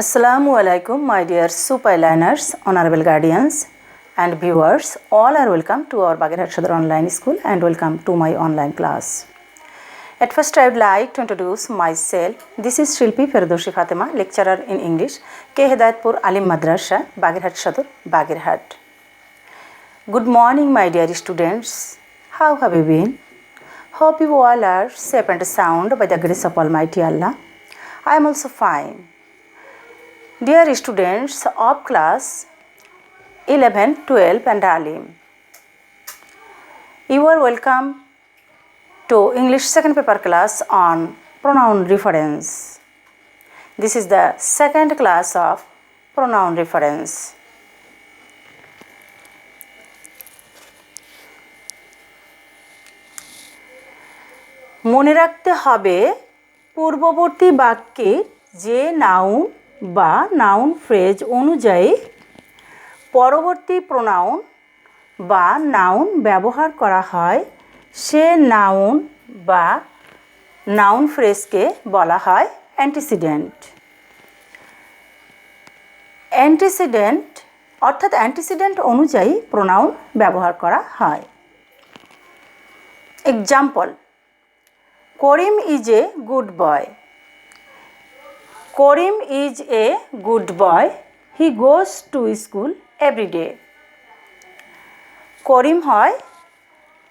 Assalamu alaikum, my dear super learners, honorable guardians and viewers. All are welcome to our Bagherhat Sadar online school and welcome to my online class. At first, I would like to introduce myself. This is Shilpi Ferdoshi Fatima, lecturer in English, K. Hidayatpur Alim Madrasa, Bagherhat Sadar, Bagherhat. Good morning, my dear students. How have you been? Hope you all are safe and sound by the grace of Almighty Allah. I am also fine. Dear students of class 11, 12 and Alim, you are welcome to English second paper class on pronoun reference. This is the second class of pronoun reference. মনে রাখতে হবে পূর্ববর্তী বাক্যে যে noun বা noun phrase অনুযায়ী পরবর্তী pronoun বা নাউন ব্যবহার করা হয় সে নাউন বা নাউন ফ্রেজকে বলা হয় অ্যান্টিসিডেন্ট। অ্যান্টিসিডেন্ট অর্থাৎ অ্যান্টিসিডেন্ট অনুযায়ী প্রোনাউন ব্যবহার করা হয়। Example: Karim is a good boy. Karim is a good boy. He goes to school every day. করিম হয়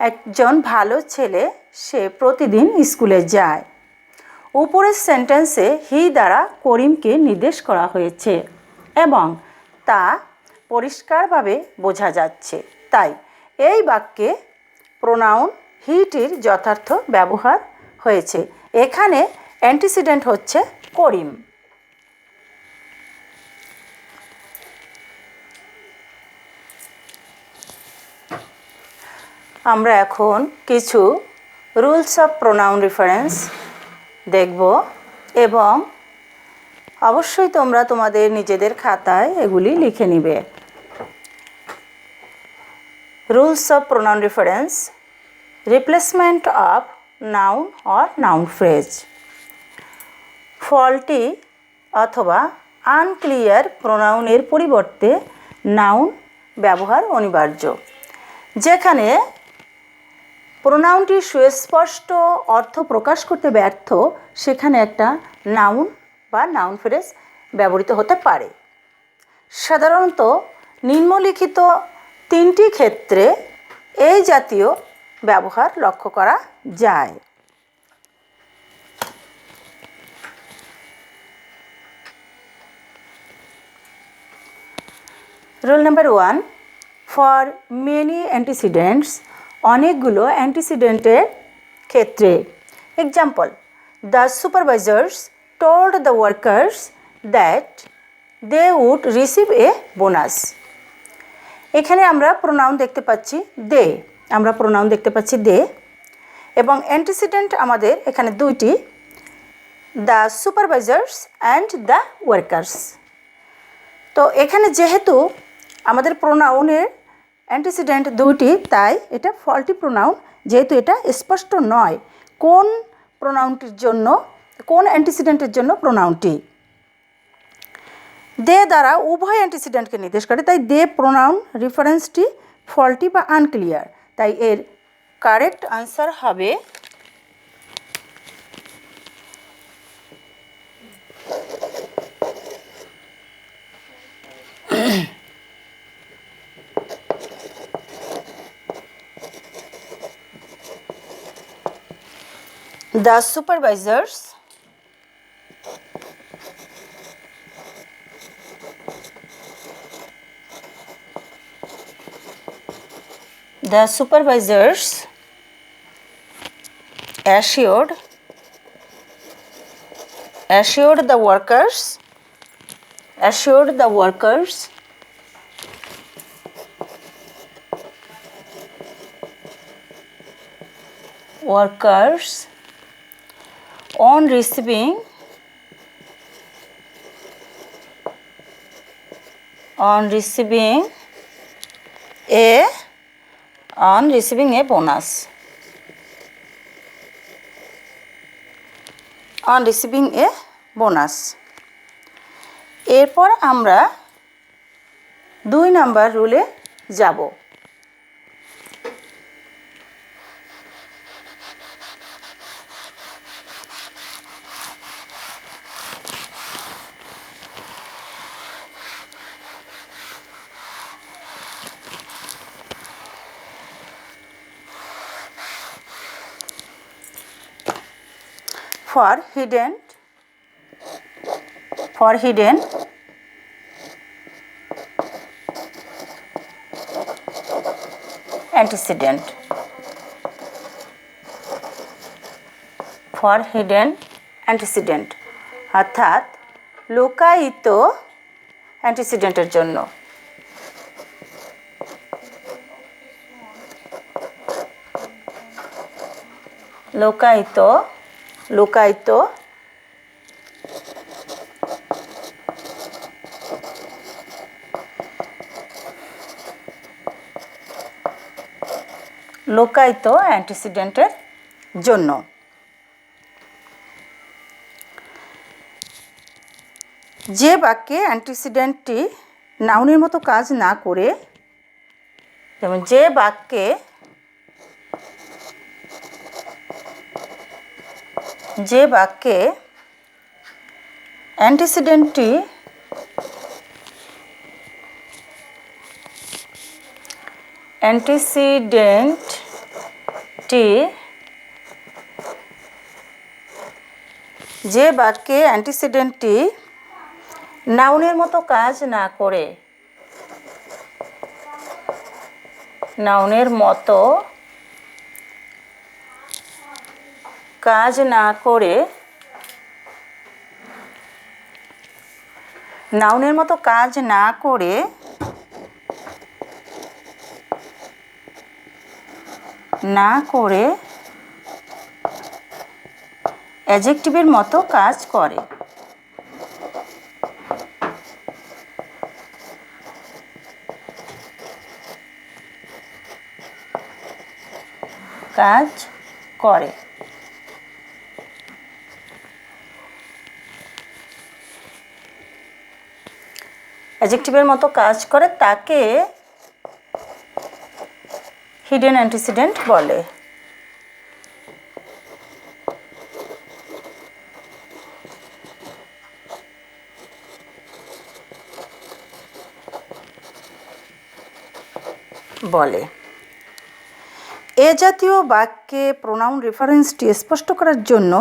একজন ভালো ছেলে, সে প্রতিদিন স্কুলে যায়। উপরের সেন্টেন্সে হি দ্বারা করিমকে নির্দেশ করা হয়েছে এবং তা পরিষ্কারভাবে বোঝা যাচ্ছে, তাই এই বাক্যে প্রোনাউন হিটির যথার্থ ব্যবহার হয়েছে। এখানে অ্যান্টিসিডেন্ট হচ্ছে করিম। আমরা এখন কিছু রুলস অফ প্রোনাউন রেফারেন্স দেখব এবং অবশ্যই তোমরা তোমাদের নিজেদের খাতায় এগুলি লিখে নিবে। Rules of pronoun reference: replacement of noun or noun phrase. Faulty অথবা আনক্লিয়ার প্রোনাউনের পরিবর্তে নাউন ব্যবহার অনিবার্য। যেখানে প্রোনাউনটি সুস্পষ্ট অর্থ প্রকাশ করতে ব্যর্থ, সেখানে একটা নাউন বা নাউন ফ্রেজ ব্যবহৃত হতে পারে। সাধারণত নিম্নলিখিত তিনটি ক্ষেত্রে এই জাতীয় ব্যবহার লক্ষ্য করা যায়। Rule number 1: for many antecedents, অনেকগুলো অ্যান্টিসিডেন্টের ক্ষেত্রে। Example: the supervisors told the workers that they would receive a bonus. এখানে আমরা প্রোনাউন দেখতে পাচ্ছি দে, দে এবং অ্যান্টিসিডেন্ট আমাদের এখানে দুইটি, the supervisors and the workers. তো এখানে যেহেতু আমাদের প্রোনাউনের অ্যান্টিসিডেন্ট দুইটি, তাই এটা ফল্টি প্রোনাউন, যেহেতু এটা স্পষ্ট নয় কোন প্রোনাউনটির জন্য, কোন অ্যান্টিসিডেন্টের জন্য প্রোনাউনটি। দে দ্বারা উভয় অ্যান্টিসিডেন্টকে নির্দেশ করে, তাই দে প্রোনাউন রেফারেন্সটি ফল্টি বা আনক্লিয়ার, তাই এর কারেক্ট আনসার হবে the supervisors assured the workers on receiving a bonus. On receiving a bonus. এরপর আমরা 2 নাম্বার রুলে যাব। For hidden antecedent, for hidden antecedent অর্থাৎ লুকায়িত অ্যান্টিসিডেন্টের জন্য। লুকায়িত অ্যান্টিসিডেন্টের জন্য। যে বাক্যে অ্যান্টিসিডেন্টটি নাউনের মতো কাজ না করে, যেমন যে বাক্যে অ্যান্টিসিডেন্টটি নাউনের মতো কাজ না করে, অ্যাডজেক্টিভের মতো কাজ করে। অ্যাডজেক্টিভের মতো কাজ করে তাকে হিডেন অ্যান্টিসিডেন্ট বলে। এ জাতীয় বাক্যে প্রোনাউন রেফারেন্সটি স্পষ্ট করার জন্য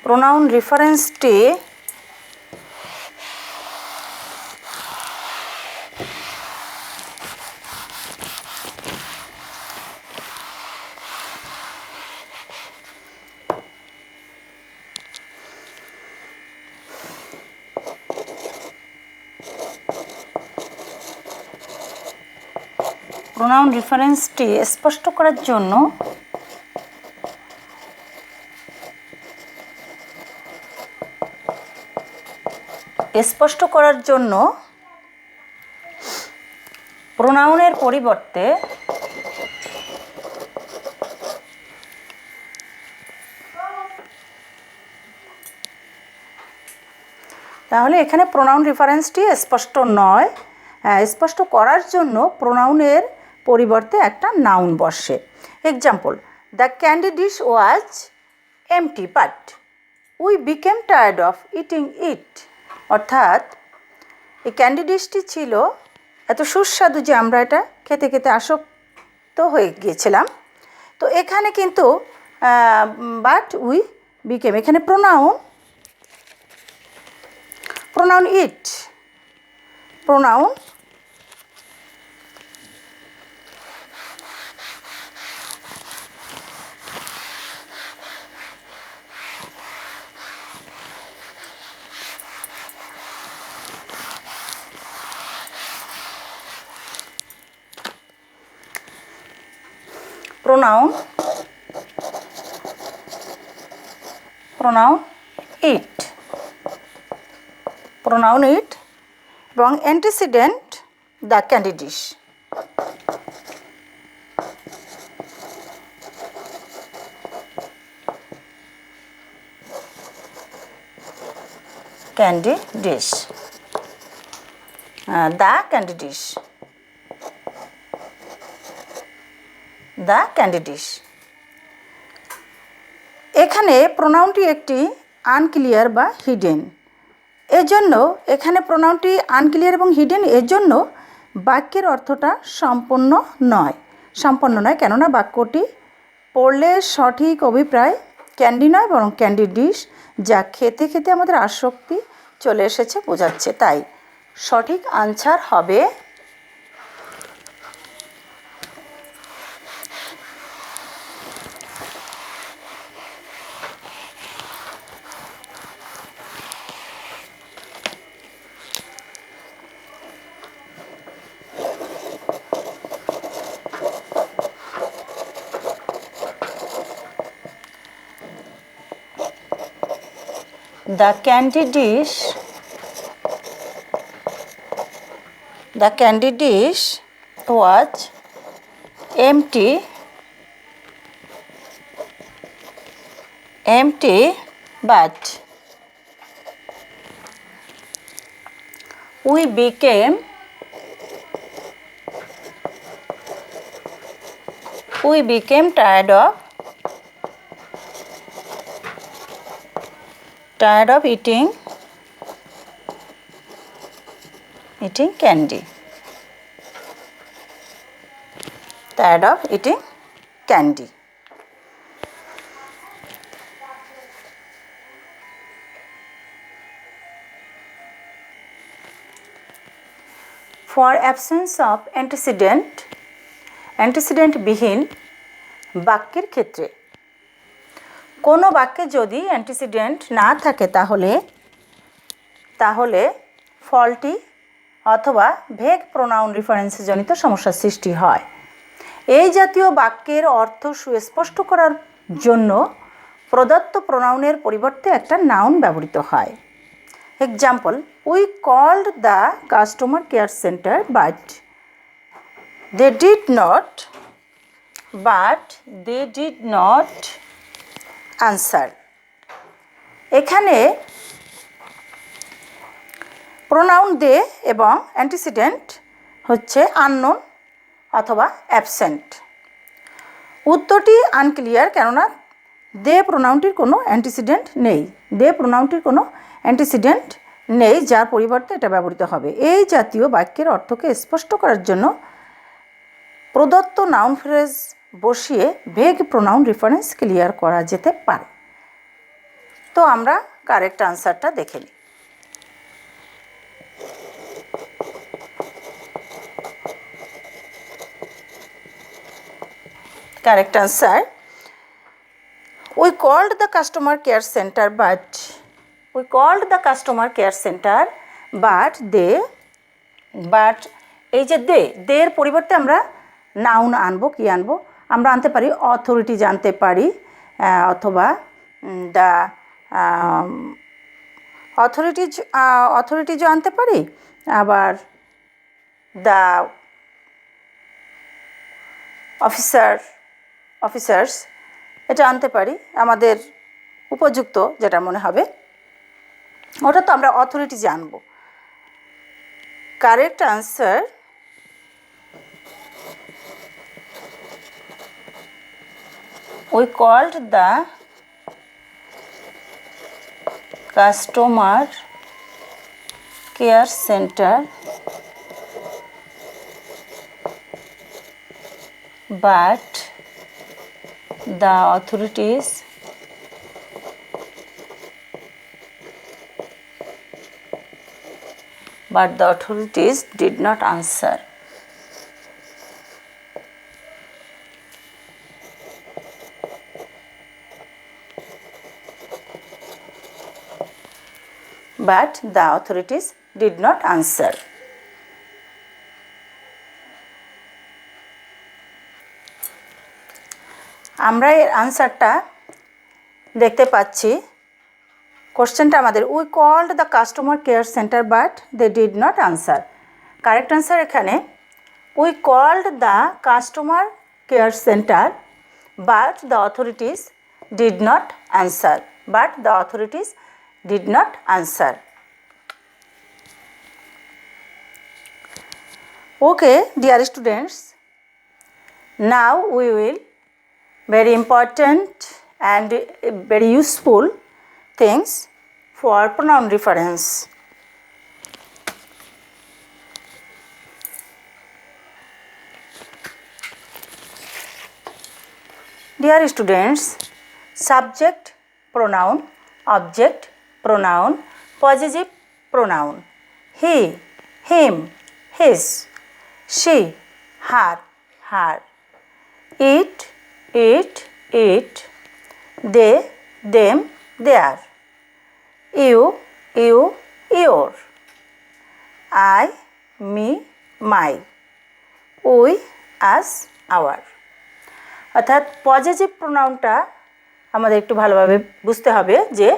প্রোনাউন রেফারেন্সটি স্পষ্ট করার জন্য প্রোনাউনের পরিবর্তে তাহলে এখানে প্রোনাউন রেফারেন্সটি স্পষ্ট নয়, স্পষ্ট করার জন্য প্রোনাউনের পরিবর্তে একটা নাউন বসে। Example, the candy dish was empty but we became tired of eating it. অর্থাৎ এই ক্যান্ডি ডিশটি ছিল এত সুস্বাদু যে আমরা এটা খেতে খেতে আসক্ত হয়ে গিয়েছিলাম। তো এখানে কিন্তু বাট উই বিকেম, এখানে প্রোনাউন ইট, প্রোনাউন ইট এবং antecedent the candy dish. Candy dish. The candy dish. The candy dish. এখানে প্রোনাউনটি একটি আনক্লিয়ার বা হিডেন। এজন্য এখানে প্রোনাউনটি আনক্লিয়ার এবং হিডেন, এজন্য বাক্যের অর্থটা সম্পূর্ণ নয়। কেননা বাক্যটি পড়লে সঠিক অভিপ্রায় ক্যান্ডি নয় বরং ক্যান্ডি ডিশ, যা খেতে খেতে আমাদের আসক্তি চলে এসেছে বোঝাচ্ছে। তাই সঠিক আনসার হবে the candy dish. The candy dish was empty but we became tired of eating candy. Tired of eating candy. For absence of antecedent বিহীন বাক্যের ক্ষেত্রে, কোনো বাক্যে যদি অ্যান্টিসিডেন্ট না থাকে তাহলে ফলটি অথবা ভেগ প্রোনাউন রেফারেন্স জনিত সমস্যার সৃষ্টি হয়। এই জাতীয় বাক্যের অর্থ সুস্পষ্ট করার জন্য প্রদত্ত প্রোনাউনের পরিবর্তে একটা নাউন ব্যবহৃত হয়। Example, we called the customer care centre but they did not answer. এখানে প্রোনাউন দে এবং অ্যান্টিসিডেন্ট হচ্ছে আননোন অথবা অ্যাবসেন্ট। উত্তরটি আনক্লিয়ার, কেননা দে প্রোনাউনটির কোনো অ্যান্টিসিডেন্ট নেই, যার পরিবর্তে এটা ব্যবহৃত হবে। এই জাতীয় বাক্যের অর্থকে স্পষ্ট করার জন্য প্রদত্ত নাউন ফ্রেজ বসিয়ে ভেগ প্রোনাউন রেফারেন্স ক্লিয়ার করা যেতে পারে। তো আমরা কারেক্ট আনসারটা দেখে নিই। Correct answer. We called the customer care center but এই যে দের পরিবর্তে আমরা নাউন আনবো। কি আনবো? আমরা আনতে পারি অথরিটিজ আনতে পারি, অথবা দ্য অথরিটিজও আনতে পারি, আবার দ্য অফিসার্স এটা আনতে পারি। আমাদের উপযুক্ত যেটা মনে হবে ওটা তো আমরা অথরিটিজ আনবো। Correct answer we called the customer care center but the authorities did not answer. But the authorities did not answer. আমরা এর আনসারটা দেখতে পাচ্ছি। কোশ্চেনটা আমাদের we called the customer care centre but they did not answer. Correct answer এখানে we called the customer care centre but the authorities did not answer, but the authorities did not answer. Okay, dear students, now we will very important and very useful things for pronoun reference. Dear students, subject pronoun, object pronoun, possessive pronoun, he, him, his, she, her, her, it, they, them, their, you, your, I, me, my, we, us, our। অর্থাৎ positive প্রোনাউনটা আমাদের একটু ভালোভাবে বুঝতে হবে যে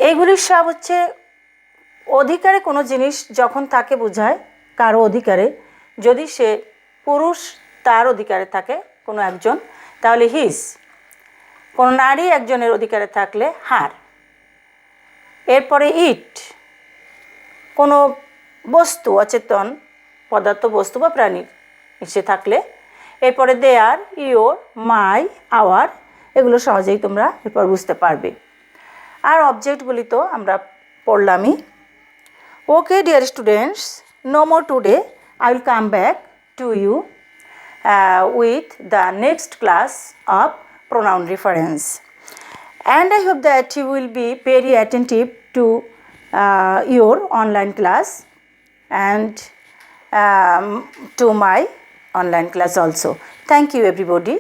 এইগুলির সব হচ্ছে অধিকারে কোনো জিনিস যখন তাকে বোঝায় কারো অধিকারে, যদি সে পুরুষ তার অধিকারে থাকে কোনো একজন তাহলে হিজ, কোনো নারী একজনের অধিকারে থাকলে হার, এরপরে ইট কোনো বস্তু অচেতন পদার্থ বস্তু বা প্রাণীর ইসে থাকলে, এরপরে দেয়ার, ইয়োর, মাই, আওয়ার, এগুলো সহজেই তোমরা এরপর বুঝতে পারবে। আর অবজেক্টগুলি তো আমরা পড়লামই। Okay dear students, no more today. I will come back to you with the next class of pronoun reference, and I hope that you will be very attentive to your online class and to my online class also. Thank you everybody.